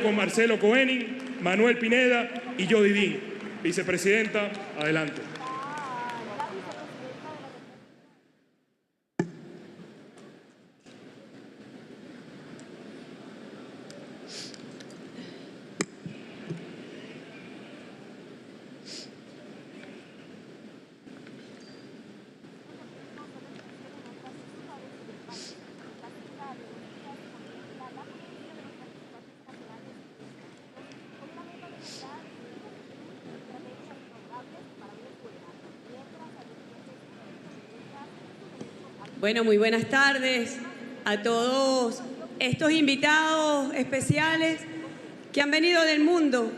con Marcelo Koenig, Manuel Pineda y Jody Dean. Vicepresidenta, adelante. Bueno, muy buenas tardes a todos estos invitados especiales que han venido del mundo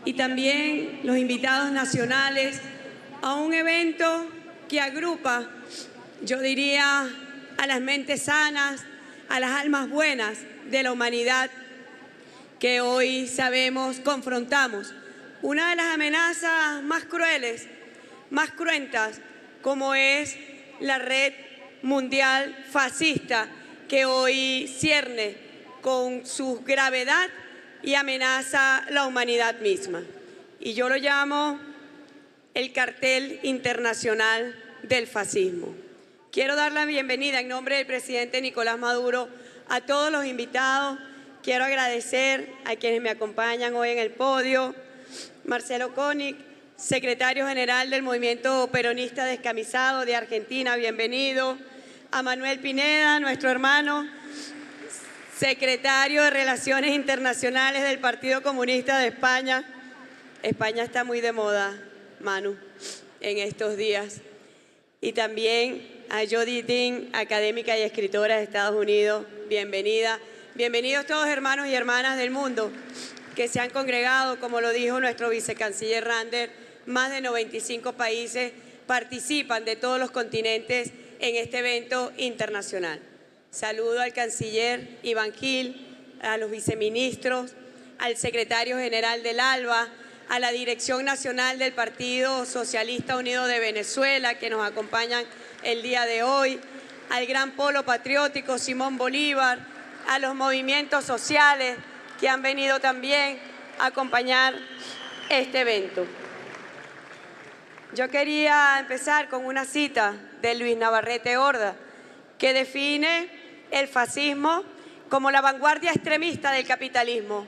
y también los invitados nacionales a un evento que agrupa, yo diría, a las mentes sanas, a las almas buenas de la humanidad que hoy sabemos confrontamos. Una de las amenazas más crueles, más cruentas, como es la red mundial fascista que hoy cierne con su gravedad y amenaza la humanidad misma. Y yo lo llamo el cartel internacional del fascismo. Quiero dar la bienvenida en nombre del presidente Nicolás Maduro a todos los invitados. Quiero agradecer a quienes me acompañan hoy en el podio. Marcelo Koenig, secretario general del Movimiento Peronista Descamisado de Argentina, bienvenido. A Manuel Pineda, nuestro hermano, secretario de Relaciones Internacionales del Partido Comunista de España. España está muy de moda, Manu, en estos días. Y también a Jody Dean, académica y escritora de Estados Unidos, bienvenida. Bienvenidos todos hermanos y hermanas del mundo que se han congregado, como lo dijo nuestro vicecanciller Rander, más de 95 países participan de todos los continentes en este evento internacional. Saludo al canciller Iván Gil, a los viceministros, al secretario general del ALBA, a la Dirección Nacional del Partido Socialista Unido de Venezuela, que nos acompañan el día de hoy, al Gran Polo Patriótico Simón Bolívar, a los movimientos sociales que han venido también a acompañar este evento. Yo quería empezar con una cita de Luis Navarrete Horda, que define el fascismo como la vanguardia extremista del capitalismo.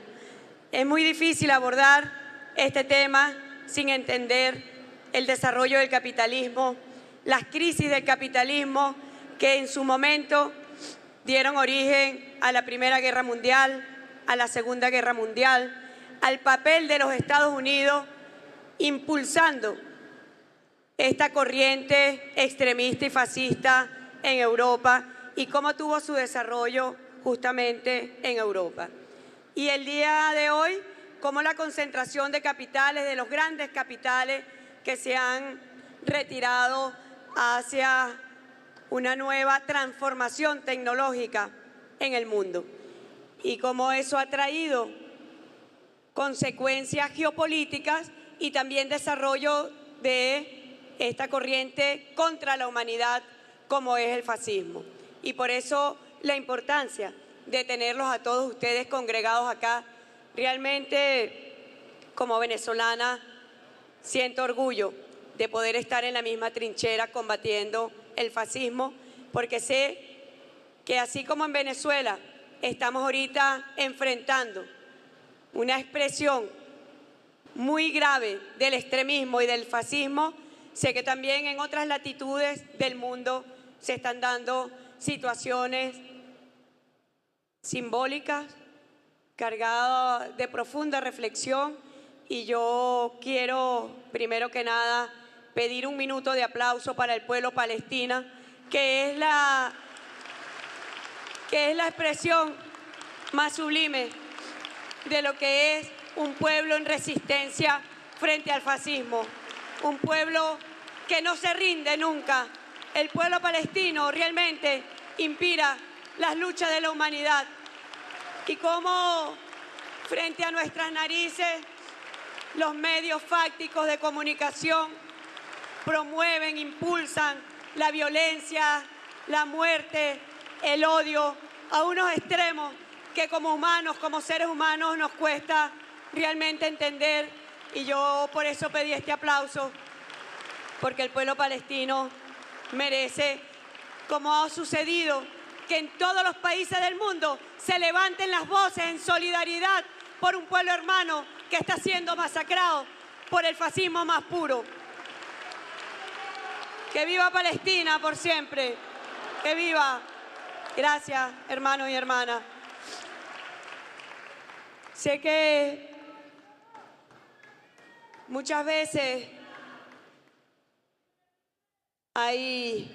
Es muy difícil abordar este tema sin entender el desarrollo del capitalismo, las crisis del capitalismo que en su momento dieron origen a la Primera Guerra Mundial, a la Segunda Guerra Mundial, al papel de los Estados Unidos impulsando esta corriente extremista y fascista en Europa y cómo tuvo su desarrollo justamente en Europa. Y el día de hoy, cómo la concentración de capitales, de los grandes capitales que se han retirado hacia una nueva transformación tecnológica en el mundo. Y cómo eso ha traído consecuencias geopolíticas y también desarrollo de esta corriente contra la humanidad como es el fascismo. Y por eso la importancia de tenerlos a todos ustedes congregados acá. Realmente, como venezolana, siento orgullo de poder estar en la misma trinchera combatiendo el fascismo, porque sé que así como en Venezuela estamos ahorita enfrentando una expresión muy grave del extremismo y del fascismo, sé que también en otras latitudes del mundo se están dando situaciones simbólicas, cargadas de profunda reflexión, y yo quiero, primero que nada, pedir un minuto de aplauso para el pueblo palestino, que es la expresión más sublime de lo que es un pueblo en resistencia frente al fascismo, un pueblo que no se rinde nunca. El pueblo palestino realmente inspira las luchas de la humanidad y cómo frente a nuestras narices los medios fácticos de comunicación promueven, impulsan la violencia, la muerte, el odio a unos extremos que como humanos, como seres humanos, nos cuesta realmente entender, y yo por eso pedí este aplauso, porque el pueblo palestino merece, como ha sucedido, que en todos los países del mundo se levanten las voces en solidaridad por un pueblo hermano que está siendo masacrado por el fascismo más puro. ¡Que viva Palestina por siempre! ¡Que viva! Gracias, hermanos y hermanas. Sé que muchas veces hay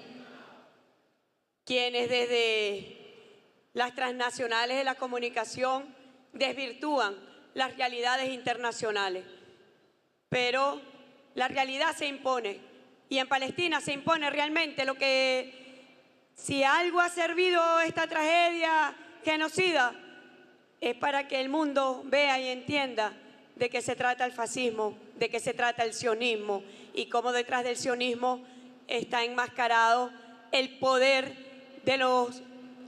quienes desde las transnacionales de la comunicación desvirtúan las realidades internacionales, pero la realidad se impone y en Palestina se impone realmente lo que, si algo ha servido esta tragedia genocida, es para que el mundo vea y entienda de qué se trata el fascismo, de qué se trata el sionismo y cómo detrás del sionismo está enmascarado el poder de los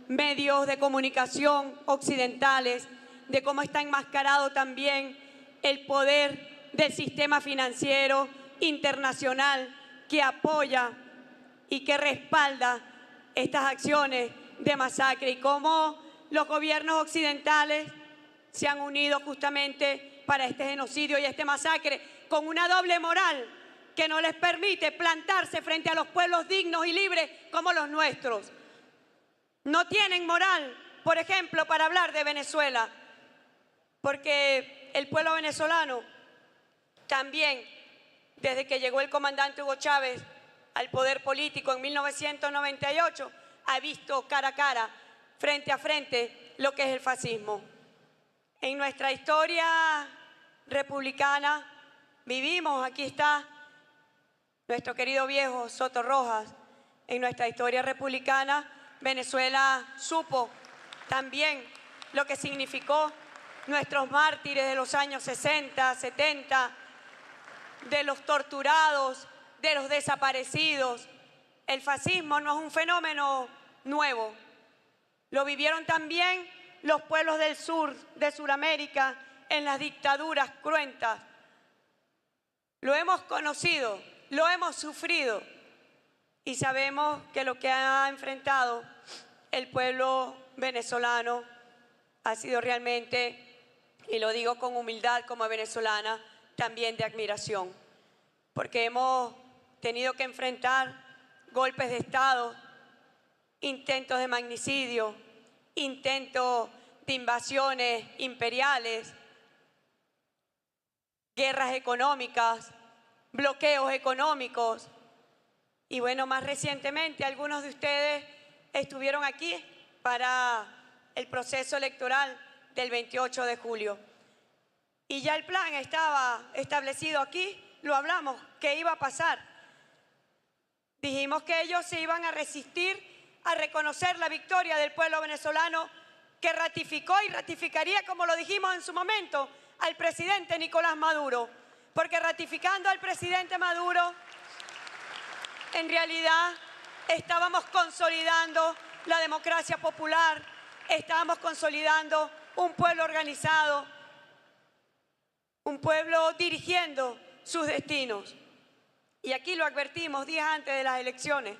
medios de comunicación occidentales, de cómo está enmascarado también el poder del sistema financiero internacional que apoya y que respalda estas acciones de masacre, y cómo los gobiernos occidentales se han unido justamente para este genocidio y este masacre con una doble moral que no les permite plantarse frente a los pueblos dignos y libres como los nuestros. No tienen moral, por ejemplo, para hablar de Venezuela, porque el pueblo venezolano también, desde que llegó el comandante Hugo Chávez al poder político en 1998, ha visto cara a cara, frente a frente, lo que es el fascismo. En nuestra historia republicana vivimos, aquí está nuestro querido viejo Soto Rojas, en nuestra historia republicana Venezuela supo también lo que significó nuestros mártires de los años 60, 70, de los torturados, de los desaparecidos. El fascismo no es un fenómeno nuevo. Lo vivieron también los pueblos del sur, de Sudamérica, en las dictaduras cruentas. Lo hemos conocido, lo hemos sufrido y sabemos que lo que ha enfrentado el pueblo venezolano ha sido realmente, y lo digo con humildad como venezolana, también de admiración, porque hemos tenido que enfrentar golpes de Estado, intentos de magnicidio, intentos de invasiones imperiales, guerras económicas, bloqueos económicos. Y bueno, más recientemente algunos de ustedes estuvieron aquí para el proceso electoral del 28 de julio. Y ya el plan estaba establecido aquí, lo hablamos, ¿qué iba a pasar? Dijimos que ellos se iban a resistir a reconocer la victoria del pueblo venezolano, que ratificó y ratificaría, como lo dijimos en su momento, al presidente Nicolás Maduro, porque ratificando al presidente Maduro, en realidad estábamos consolidando la democracia popular, estábamos consolidando un pueblo organizado, un pueblo dirigiendo sus destinos. Y aquí lo advertimos días antes de las elecciones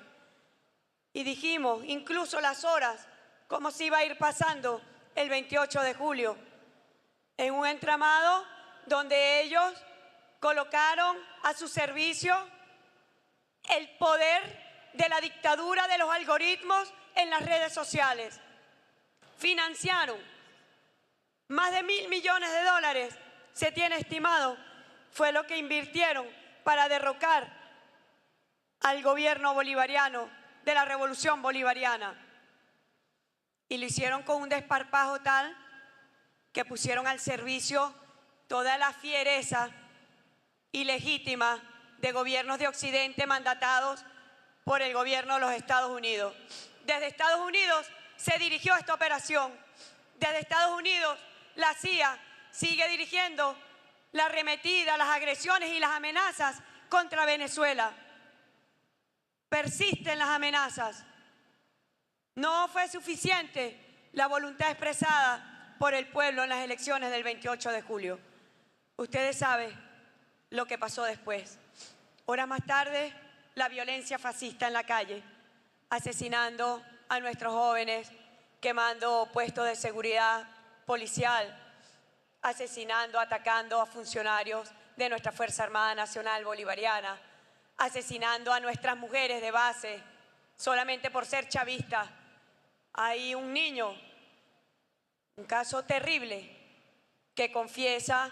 y dijimos incluso las horas, cómo se iba a ir pasando el 28 de julio, en un entramado donde ellos colocaron a su servicio el poder de la dictadura de los algoritmos en las redes sociales. Financiaron más de $1.000 millones, se tiene estimado, fue lo que invirtieron para derrocar al gobierno bolivariano de la revolución bolivariana. Y lo hicieron con un desparpajo tal que pusieron al servicio toda la fiereza ilegítima de gobiernos de Occidente mandatados por el gobierno de los Estados Unidos. Desde Estados Unidos se dirigió esta operación. Desde Estados Unidos la CIA sigue dirigiendo la arremetida, las agresiones y las amenazas contra Venezuela. Persisten las amenazas. No fue suficiente la voluntad expresada por el pueblo en las elecciones del 28 de julio. Ustedes saben lo que pasó después. Horas más tarde, la violencia fascista en la calle, asesinando a nuestros jóvenes, quemando puestos de seguridad policial, asesinando, atacando a funcionarios de nuestra Fuerza Armada Nacional Bolivariana, asesinando a nuestras mujeres de base solamente por ser chavistas. Hay un niño, un caso terrible, que confiesa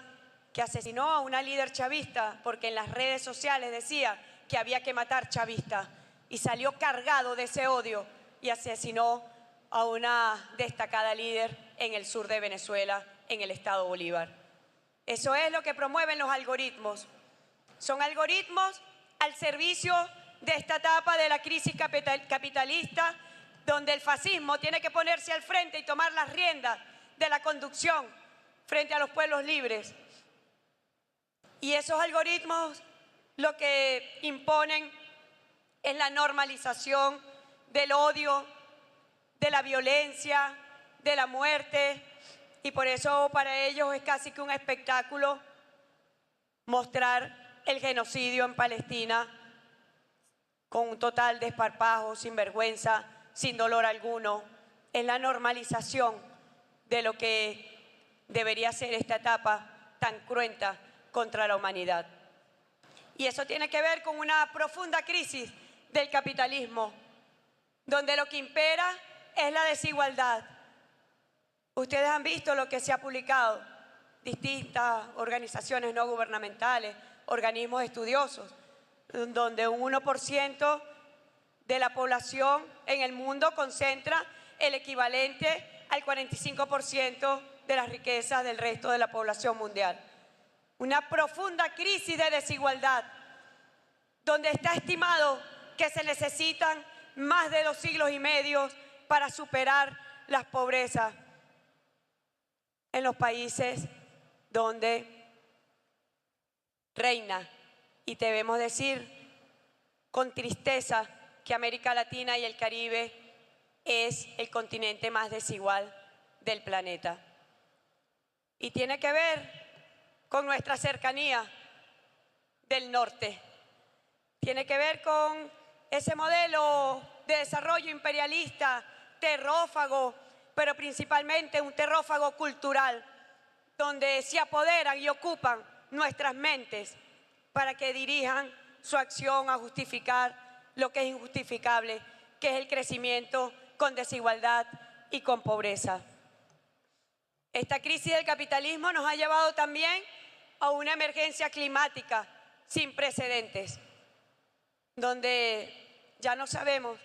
que asesinó a una líder chavista porque en las redes sociales decía que había que matar chavistas y salió cargado de ese odio y asesinó a una destacada líder en el sur de Venezuela, en el estado Bolívar. Eso es lo que promueven los algoritmos. Son algoritmos al servicio de esta etapa de la crisis capitalista, donde el fascismo tiene que ponerse al frente y tomar las riendas de la conducción frente a los pueblos libres. Y esos algoritmos lo que imponen es la normalización del odio, de la violencia, de la muerte, y por eso para ellos es casi que un espectáculo mostrar el genocidio en Palestina con un total desparpajo, sin vergüenza, sin dolor alguno. Es la normalización de lo que debería ser esta etapa tan cruenta contra la humanidad. Y eso tiene que ver con una profunda crisis del capitalismo, donde lo que impera es la desigualdad. Ustedes han visto lo que se ha publicado, distintas organizaciones no gubernamentales, organismos estudiosos, donde un 1% de la población en el mundo concentra el equivalente al 45% de las riquezas del resto de la población mundial. Una profunda crisis de desigualdad, donde está estimado que se necesitan más de 2 siglos y medio para superar las pobrezas en los países donde reina, y debemos decir con tristeza que América Latina y el Caribe es el continente más desigual del planeta. Y tiene que ver con nuestra cercanía del norte. Tiene que ver con ese modelo de desarrollo imperialista, terrófago, pero principalmente un terrófago cultural, donde se apoderan y ocupan nuestras mentes para que dirijan su acción a justificar lo que es injustificable, que es el crecimiento con desigualdad y con pobreza. Esta crisis del capitalismo nos ha llevado también a una emergencia climática sin precedentes, donde ya no sabemos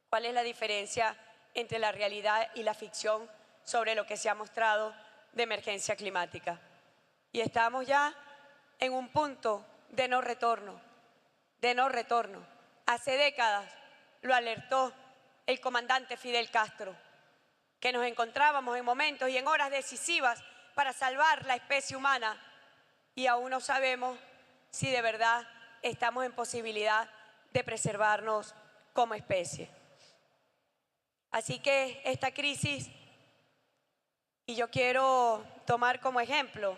cuál es la diferencia entre la realidad y la ficción sobre lo que se ha mostrado de emergencia climática. Y estamos ya en un punto de no retorno, Hace décadas lo alertó el comandante Fidel Castro, que nos encontrábamos en momentos y en horas decisivas para salvar la especie humana, y aún no sabemos si de verdad estamos en posibilidad de preservarnos como especie. Así que esta crisis, y yo quiero tomar como ejemplo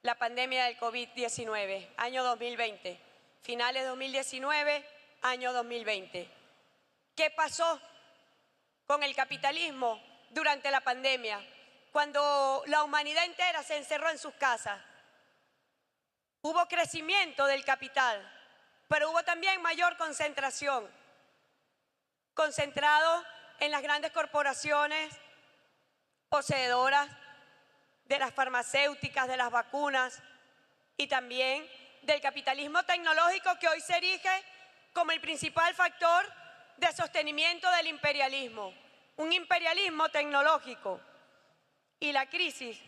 la pandemia del COVID-19, año 2020, finales de 2019, año 2020. ¿Qué pasó con el capitalismo durante la pandemia, cuando la humanidad entera se encerró en sus casas? Hubo crecimiento del capital, pero hubo también mayor concentración, concentrado en las grandes corporaciones poseedoras de las farmacéuticas, de las vacunas, y también del capitalismo tecnológico, que hoy se erige como el principal factor de sostenimiento del imperialismo, un imperialismo tecnológico, y la crisis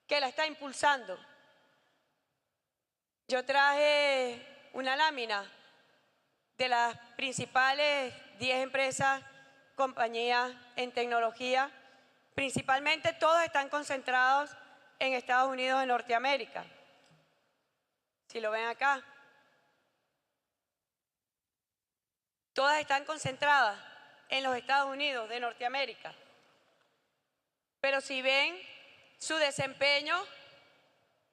que la está impulsando. Yo traje una lámina de las principales 10 empresas, compañías en tecnología. Principalmente todos están concentrados en Estados Unidos de Norteamérica. Si lo ven acá, todas están concentradas en los Estados Unidos de Norteamérica. pero si ven su desempeño,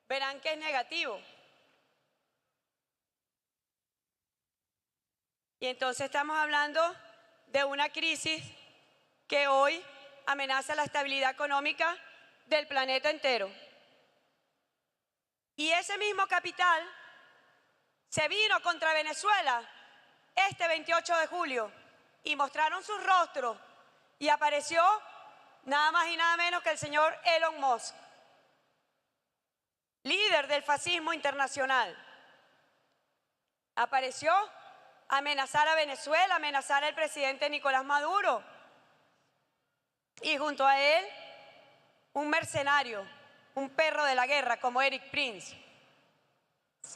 verán que es negativo. Y entonces estamos hablando de una crisis que hoy amenaza la estabilidad económica del planeta entero. Y ese mismo capital se vino contra Venezuela este 28 de julio y mostraron sus rostros y apareció nada más y nada menos que el señor Elon Musk, líder del fascismo internacional. Apareció a amenazar a Venezuela, a amenazar al presidente Nicolás Maduro. Y junto a él, un mercenario, un perro de la guerra como Erik Prince.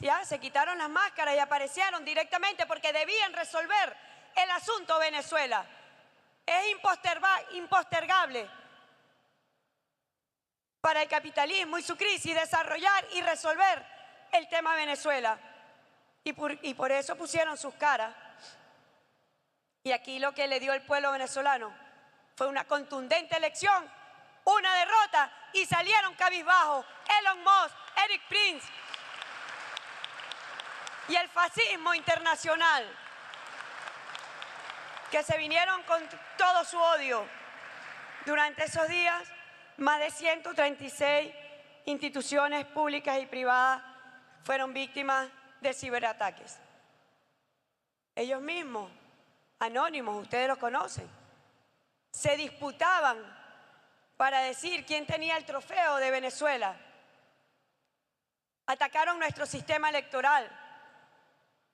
Ya se quitaron las máscaras y aparecieron directamente porque debían resolver el asunto Venezuela. Es impostergable para el capitalismo y su crisis desarrollar y resolver el tema Venezuela. Y por eso pusieron sus caras. Y aquí lo que le dio el pueblo venezolano fue una contundente elección, una derrota, y salieron cabizbajos Elon Musk, Erik Prince y el fascismo internacional, que se vinieron con todo su odio. Durante esos días, más de 136 instituciones públicas y privadas fueron víctimas de ciberataques. Ellos mismos, anónimos, ustedes los conocen, se disputaban para decir quién tenía el trofeo de Venezuela. Atacaron nuestro sistema electoral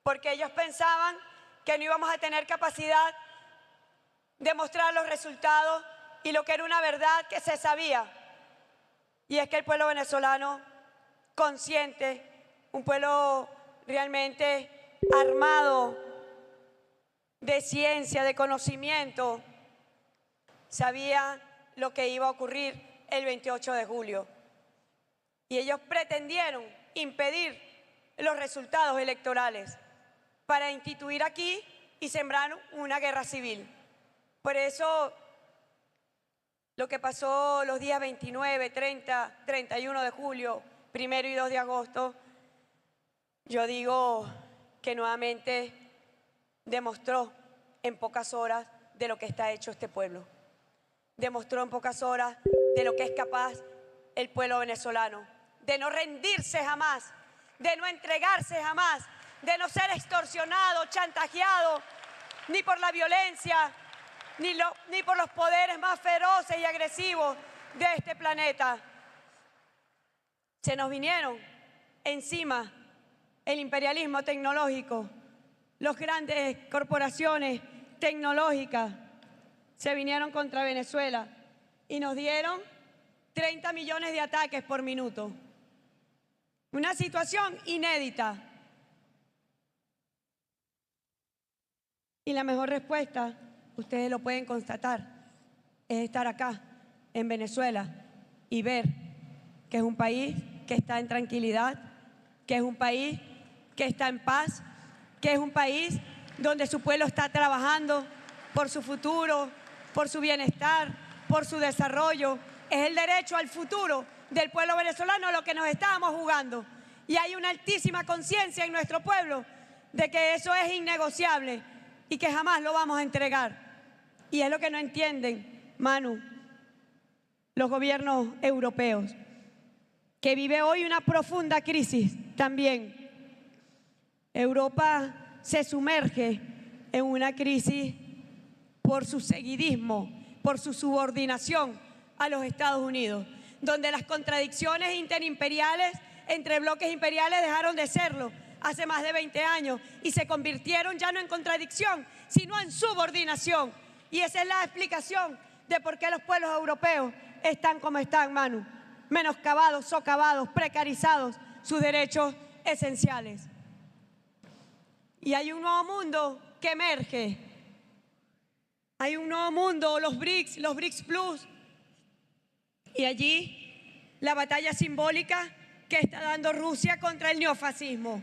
porque ellos pensaban que no íbamos a tener capacidad de mostrar los resultados y lo que era una verdad que se sabía. Y es que el pueblo venezolano consciente, un pueblo realmente armado de ciencia, de conocimiento, sabía lo que iba a ocurrir el 28 de julio. Y ellos pretendieron impedir los resultados electorales para instituir aquí y sembrar una guerra civil. Por eso lo que pasó los días 29, 30, 31 de julio, 1 y 2 de agosto, yo digo que nuevamente demostró en pocas horas de lo que está hecho este pueblo. Demostró en pocas horas de lo que es capaz el pueblo venezolano, de no rendirse jamás, de no entregarse jamás, de no ser extorsionado, chantajeado, ni por la violencia, ni por los poderes más feroces y agresivos de este planeta. Se nos vinieron encima el imperialismo tecnológico, las grandes corporaciones tecnológicas se vinieron contra Venezuela y nos dieron 30 millones de ataques por minuto. Una situación inédita. Y la mejor respuesta, ustedes lo pueden constatar, es estar acá, en Venezuela, y ver que es un país que está en tranquilidad, que es un país que está en paz, que es un país donde su pueblo está trabajando por su futuro, por su bienestar, por su desarrollo. Es el derecho al futuro del pueblo venezolano lo que nos estábamos jugando. Y hay una altísima conciencia en nuestro pueblo de que eso es innegociable y que jamás lo vamos a entregar. Y es lo que no entienden, Manu, los gobiernos europeos, que vive hoy una profunda crisis también. Europa se sumerge en una crisis por su seguidismo, por su subordinación a los Estados Unidos, donde las contradicciones interimperiales entre bloques imperiales dejaron de serlo hace más de 20 años y se convirtieron ya no en contradicción, sino en subordinación. Y esa es la explicación de por qué los pueblos europeos están como están, Manu, menoscabados, socavados, precarizados sus derechos esenciales. Y hay un nuevo mundo que emerge. Hay un nuevo mundo, los BRICS Plus. Y allí la batalla simbólica que está dando Rusia contra el neofascismo.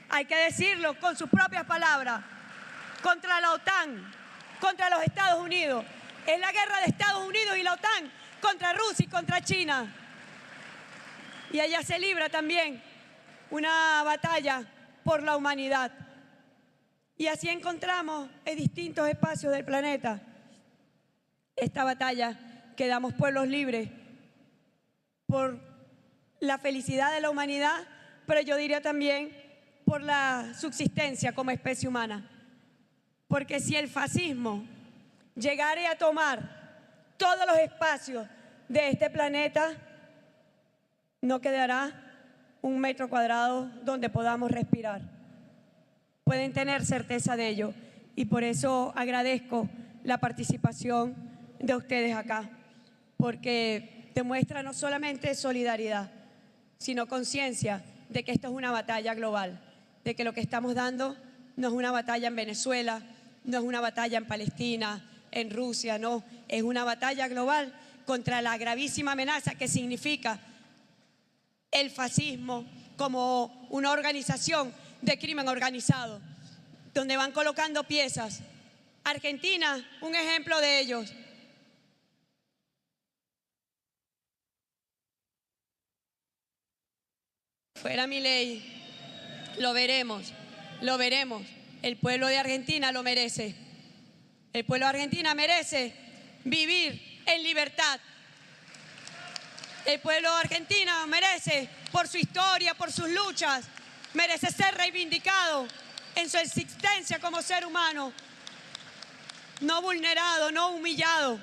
Hay que decirlo con sus propias palabras. Contra la OTAN, contra los Estados Unidos. Es la guerra de Estados Unidos y la OTAN contra Rusia y contra China. Y allá se libra también una batalla por la humanidad. Y así encontramos en distintos espacios del planeta esta batalla que damos pueblos libres por la felicidad de la humanidad, pero yo diría también por la subsistencia como especie humana. Porque si el fascismo llegara a tomar todos los espacios de este planeta, no quedará un metro cuadrado donde podamos respirar. Pueden tener certeza de ello y por eso agradezco la participación de ustedes acá, porque demuestra no solamente solidaridad, sino conciencia de que esto es una batalla global, de que lo que estamos dando no es una batalla en Venezuela, no es una batalla en Palestina, en Rusia, no, es una batalla global contra la gravísima amenaza que significa el fascismo como una organización de crimen organizado, donde van colocando piezas. Argentina, un ejemplo de ellos. Fuera Milei, lo veremos, lo veremos. El pueblo de Argentina lo merece. El pueblo de Argentina merece vivir en libertad. El pueblo de Argentina merece, por su historia, por sus luchas, merece ser reivindicado en su existencia como ser humano, no vulnerado, no humillado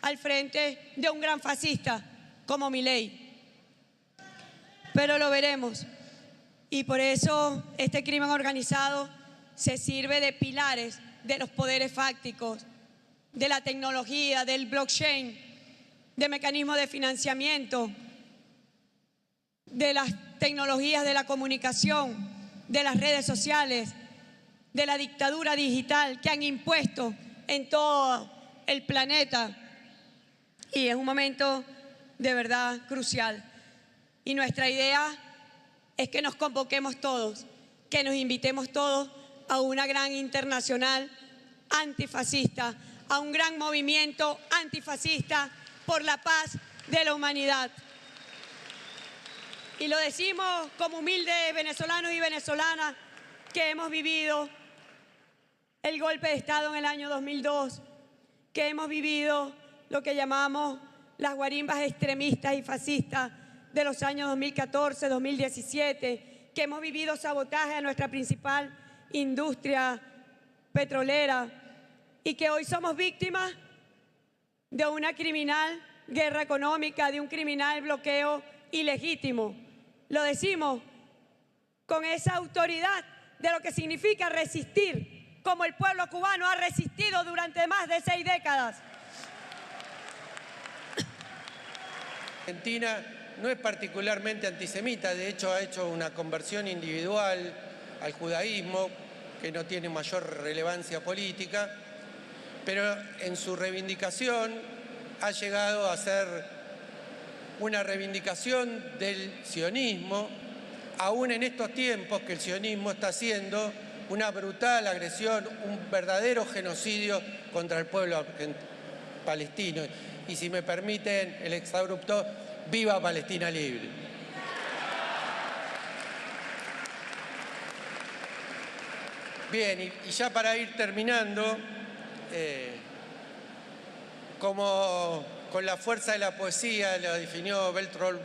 al frente de un gran fascista como Milei. Pero lo veremos. Y por eso este crimen organizado se sirve de pilares de los poderes fácticos, de la tecnología, del blockchain, de mecanismos de financiamiento, de las tecnologías de la comunicación, de las redes sociales, de la dictadura digital que han impuesto en todo el planeta. Y es un momento de verdad crucial. Y nuestra idea es que nos convoquemos todos, que nos invitemos todos a una gran internacional antifascista, a un gran movimiento antifascista por la paz de la humanidad. Y lo decimos como humildes venezolanos y venezolanas que hemos vivido el golpe de Estado en el año 2002, que hemos vivido lo que llamamos las guarimbas extremistas y fascistas de los años 2014, 2017, que hemos vivido sabotaje a nuestra principal industria petrolera y que hoy somos víctimas de una criminal guerra económica, de un criminal bloqueo ilegítimo. Lo decimos con esa autoridad de lo que significa resistir, como el pueblo cubano ha resistido durante más de 6 décadas. Argentina no es particularmente antisemita, de hecho ha hecho una conversión individual al judaísmo que no tiene mayor relevancia política, pero en su reivindicación ha llegado a ser una reivindicación del sionismo, aún en estos tiempos que el sionismo está haciendo una brutal agresión, un verdadero genocidio contra el pueblo palestino. Y si me permiten el exabrupto, ¡viva Palestina libre! Bien, y ya para ir terminando, como con la fuerza de la poesía lo definió Bertolt